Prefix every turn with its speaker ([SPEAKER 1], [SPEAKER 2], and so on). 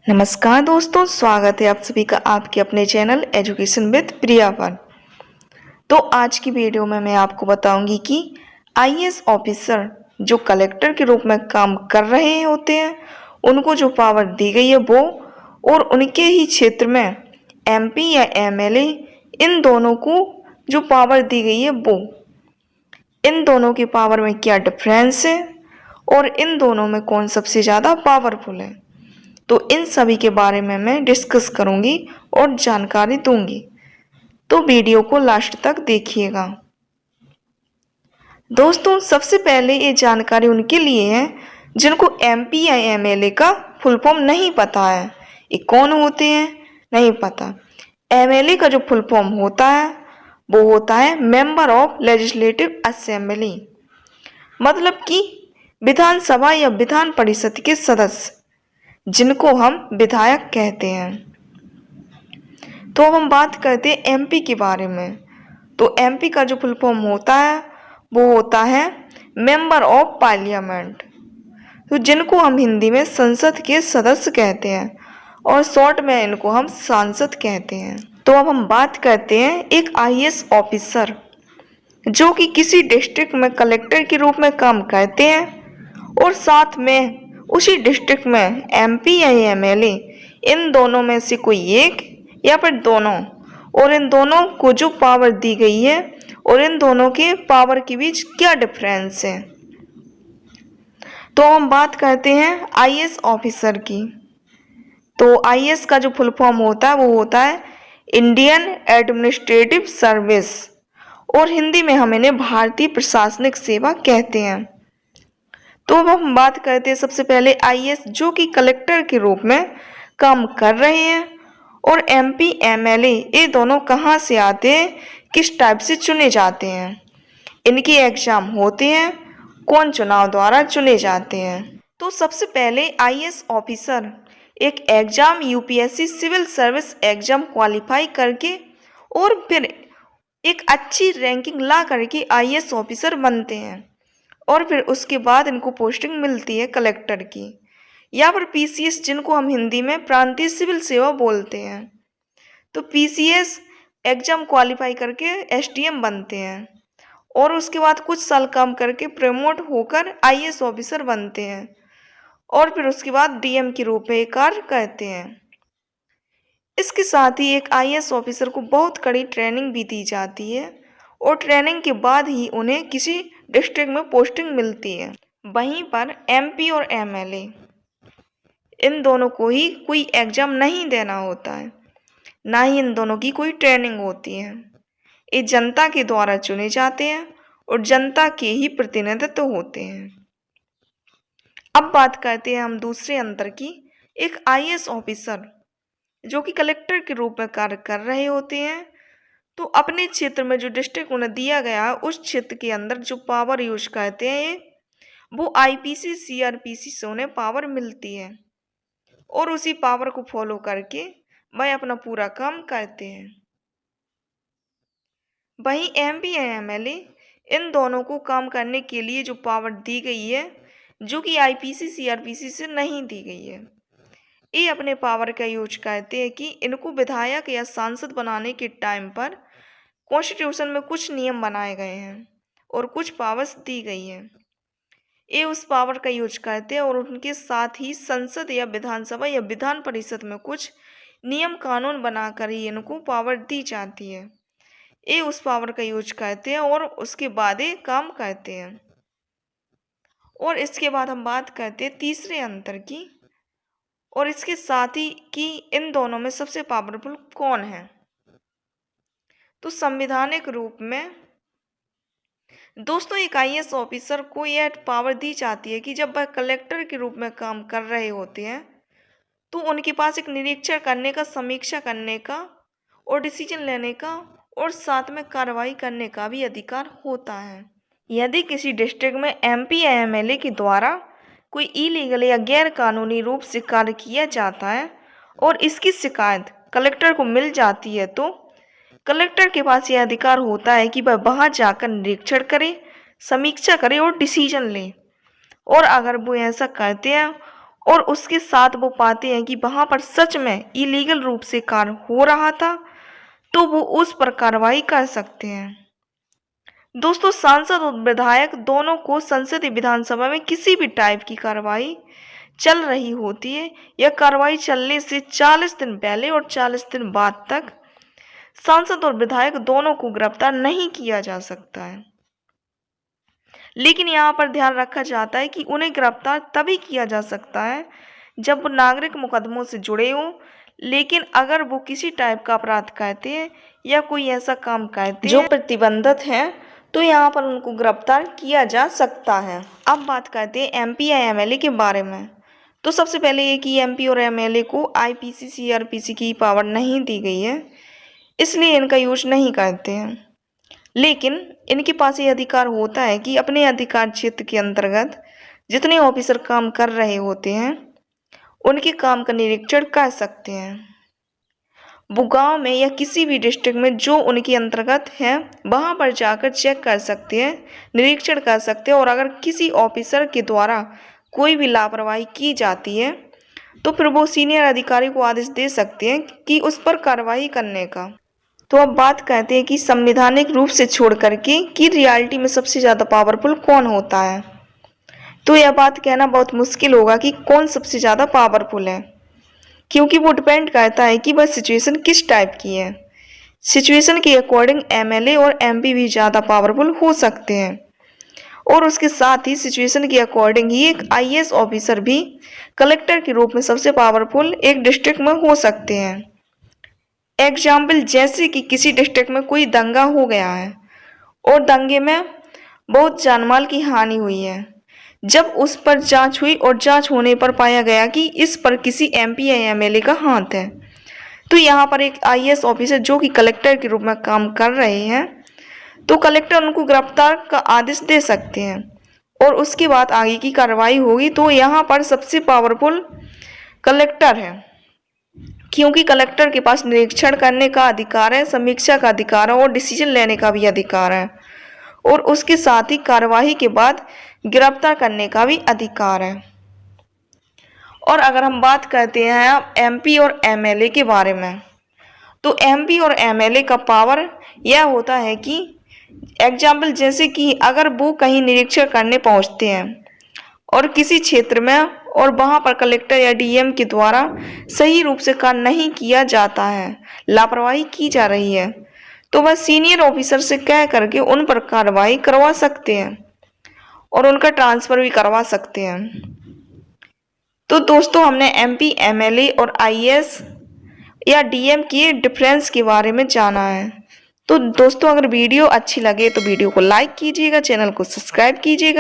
[SPEAKER 1] नमस्कार दोस्तों, स्वागत है आप सभी का आपके अपने चैनल एजुकेशन विद प्रिया पर। तो आज की वीडियो में मैं आपको बताऊंगी कि आईएएस ऑफिसर जो कलेक्टर के रूप में काम कर रहे होते हैं, उनको जो पावर दी गई है वो, और उनके ही क्षेत्र में एमपी या एमएलए, इन दोनों को जो पावर दी गई है वो, इन दोनों की पावर में क्या डिफरेंस है और इन दोनों में कौन सबसे ज़्यादा पावरफुल है, तो इन सभी के बारे में मैं डिस्कस करूंगी और जानकारी दूंगी। तो वीडियो को लास्ट तक देखिएगा। दोस्तों, सबसे पहले ये जानकारी उनके लिए है जिनको एमपी या एमएलए का फुल फॉर्म नहीं पता है। ये कौन होते हैं, नहीं पता। एमएलए का जो फुल फॉर्म होता है वो होता है मेंबर ऑफ लेजिस्लेटिव असेंबली, मतलब कि विधानसभा या विधान परिषद के सदस्य, जिनको हम विधायक कहते हैं। तो अब हम बात करते हैं एमपी के बारे में। तो एमपी का जो फुल फॉर्म होता है वो होता है मेंबर ऑफ पार्लियामेंट, तो जिनको हम हिंदी में संसद के सदस्य कहते हैं और शॉर्ट में इनको हम सांसद कहते हैं। तो अब हम बात करते हैं एक आईएएस ऑफिसर जो कि किसी डिस्ट्रिक्ट में कलेक्टर के रूप में काम करते हैं और साथ में उसी डिस्ट्रिक्ट में एमपी या एमएलए, इन दोनों में से कोई एक या फिर दोनों, और इन दोनों को जो पावर दी गई है और इन दोनों के पावर के बीच क्या डिफरेंस है। तो हम बात करते हैं आईएएस ऑफिसर की। तो आईएएस का जो फुल फॉर्म होता है वो होता है इंडियन एडमिनिस्ट्रेटिव सर्विस, और हिंदी में हम इन्हें भारतीय प्रशासनिक सेवा कहते हैं। तो अब हम बात करते हैं सबसे पहले आईएएस जो कि कलेक्टर के रूप में काम कर रहे हैं, और एमपी एमएलए ये दोनों कहाँ से आते हैं, किस टाइप से चुने जाते हैं, इनके एग्जाम होते हैं, कौन चुनाव द्वारा चुने जाते हैं। तो सबसे पहले आईएएस ऑफिसर एक exam UPSC civil service exam qualify करके और फिर एक अच्छी रैंकिंग ला करके आईएएस ऑफिसर बनते हैं, और फिर उसके बाद इनको पोस्टिंग मिलती है कलेक्टर की, या फिर पीसीएस जिनको हम हिंदी में प्रांतीय सिविल सेवा बोलते हैं। तो पीसीएस एग्जाम क्वालिफाई करके एसडीएम बनते हैं, और उसके बाद कुछ साल काम करके प्रमोट होकर आईएएस ऑफिसर बनते हैं, और फिर उसके बाद डीएम के रूप में कार्य करते हैं। इसके साथ ही एक आईएएस ऑफिसर को बहुत कड़ी ट्रेनिंग भी दी जाती है, और ट्रेनिंग के बाद ही उन्हें किसी डिस्ट्रिक्ट में पोस्टिंग मिलती है। वहीं पर एमपी और एमएलए, इन दोनों को ही कोई एग्जाम नहीं देना होता है, ना ही इन दोनों की कोई ट्रेनिंग होती है। ये जनता के द्वारा चुने जाते हैं और जनता के ही प्रतिनिधित्व होते हैं। अब बात करते हैं हम दूसरे अंतर की। एक आईएएस ऑफिसर जो कि कलेक्टर के रूप में कार्य कर रहे होते हैं, तो अपने क्षेत्र में जो डिस्ट्रिक्ट उन्हें दिया गया है उस क्षेत्र के अंदर जो पावर यूज करते हैं वो आईपीसी सीआरपीसी से उन्हें पावर मिलती है, और उसी पावर को फॉलो करके वह अपना पूरा काम करते हैं। वहीं एमपी या एमएलए, इन दोनों को काम करने के लिए जो पावर दी गई है जो कि आईपीसी सीआरपीसी से नहीं दी गई है, ये अपने पावर का यूज करते हैं कि इनको विधायक या सांसद बनाने के टाइम पर कॉन्स्टिट्यूशन में कुछ नियम बनाए गए हैं और कुछ पावर्स दी गई हैं। ये उस पावर का यूज करते हैं, और उनके साथ ही संसद या विधानसभा या विधान परिषद में कुछ नियम कानून बनाकर ही इनको पावर दी जाती है। ये उस पावर का यूज करते हैं और उसके बाद ये काम करते हैं। और इसके बाद हम बात करते हैं तीसरे अंतर की, और इसके साथ ही कि इन दोनों में सबसे पावरफुल कौन है। तो संवैधानिक रूप में दोस्तों एक आईएएस ऑफिसर को यह पावर दी जाती है कि जब वह कलेक्टर के रूप में काम कर रहे होते हैं तो उनके पास एक निरीक्षण करने का, समीक्षा करने का और डिसीजन लेने का और साथ में कार्रवाई करने का भी अधिकार होता है। यदि किसी डिस्ट्रिक्ट में एमपी या एमएलए के द्वारा कोई इलीगल या गैर कानूनी रूप से कार्य किया जाता है और इसकी शिकायत कलेक्टर को मिल जाती है, तो कलेक्टर के पास यह अधिकार होता है कि वह वहां जाकर निरीक्षण करे, समीक्षा करे और डिसीजन ले। और अगर वो ऐसा करते हैं और उसके साथ वो पाते हैं कि वहाँ पर सच में इलीगल रूप से कार्य हो रहा था, तो वो उस पर कार्रवाई कर सकते हैं। दोस्तों, सांसद और विधायक दोनों को संसदीय विधानसभा में किसी भी टाइप की कार्रवाई चल रही होती है या कार्रवाई चलने से 40 दिन पहले और 40 दिन बाद तक सांसद और विधायक दोनों को गिरफ्तार नहीं किया जा सकता है। लेकिन यहाँ पर ध्यान रखा जाता है कि उन्हें गिरफ्तार तभी किया जा सकता है जब वो नागरिक मुकदमों से जुड़े हों। लेकिन अगर वो किसी टाइप का अपराध करते हैं या कोई ऐसा काम करते हैं जो प्रतिबंधित है, तो यहाँ पर उनको गिरफ्तार किया जा सकता है। अब बात करते हैं एमपी या एमएलए के बारे में। तो सबसे पहले ये कि एमपी और एमएलए को आईपीसी सीआरपीसी की पावर नहीं दी गई है, इसलिए इनका यूज नहीं करते हैं। लेकिन इनके पास ये अधिकार होता है कि अपने अधिकार क्षेत्र के अंतर्गत जितने ऑफिसर काम कर रहे होते हैं उनके काम का निरीक्षण कर सकते हैं। वो गांव में या किसी भी डिस्ट्रिक्ट में जो उनके अंतर्गत है वहां पर जाकर चेक कर सकते हैं, निरीक्षण कर सकते हैं। और अगर किसी ऑफिसर के द्वारा कोई भी लापरवाही की जाती है तो फिर वो सीनियर अधिकारी को आदेश दे सकते हैं कि उस पर कार्रवाई करने का। तो अब बात करते हैं कि संवैधानिक रूप से छोड़ करके कि रियलिटी में सबसे ज़्यादा पावरफुल कौन होता है। तो यह बात कहना बहुत मुश्किल होगा कि कौन सबसे ज़्यादा पावरफुल है, क्योंकि वो डिपेंड करता है कि वह सिचुएशन किस टाइप की है। सिचुएशन के अकॉर्डिंग एमएलए और एमपी भी ज़्यादा पावरफुल हो सकते हैं, और उसके साथ ही सिचुएशन के अकॉर्डिंग ही एक आईएएस ऑफिसर भी कलेक्टर के रूप में सबसे पावरफुल एक डिस्ट्रिक्ट में हो सकते हैं। एग्जाम्पल, जैसे कि किसी डिस्ट्रिक्ट में कोई दंगा हो गया है और दंगे में बहुत जानमाल की हानि हुई है। जब उस पर जांच हुई और जांच होने पर पाया गया कि इस पर किसी एमपी या एमएलए का हाथ है, तो यहाँ पर एक आईएएस ऑफिसर जो कि कलेक्टर के रूप में काम कर रहे हैं, तो कलेक्टर उनको गिरफ्तार का आदेश दे सकते हैं और उसके बाद आगे की कार्रवाई होगी। तो यहाँ पर सबसे पावरफुल कलेक्टर है, क्योंकि कलेक्टर के पास निरीक्षण करने का अधिकार है, समीक्षा का अधिकार है और डिसीजन लेने का भी अधिकार है, और उसके साथ ही कार्यवाही के बाद गिरफ्तार करने का भी अधिकार है। और अगर हम बात करते हैं एमपी और एमएलए के बारे में, तो एमपी और एमएलए का पावर यह होता है कि एग्जाम्पल, जैसे कि अगर वो कहीं निरीक्षण करने पहुंचते हैं और किसी क्षेत्र में और वहां पर कलेक्टर या डीएम के द्वारा सही रूप से कार्य नहीं किया जाता है, लापरवाही की जा रही है, तो वह सीनियर ऑफिसर से कह करके उन पर कार्रवाई करवा सकते हैं और उनका ट्रांसफर भी करवा सकते हैं। तो दोस्तों, हमने एमपी, एमएलए और आईएएस या डीएम के डिफरेंस के बारे में जाना है। तो दोस्तों, अगर वीडियो अच्छी लगे तो वीडियो को लाइक कीजिएगा, चैनल को सब्सक्राइब कीजिएगा।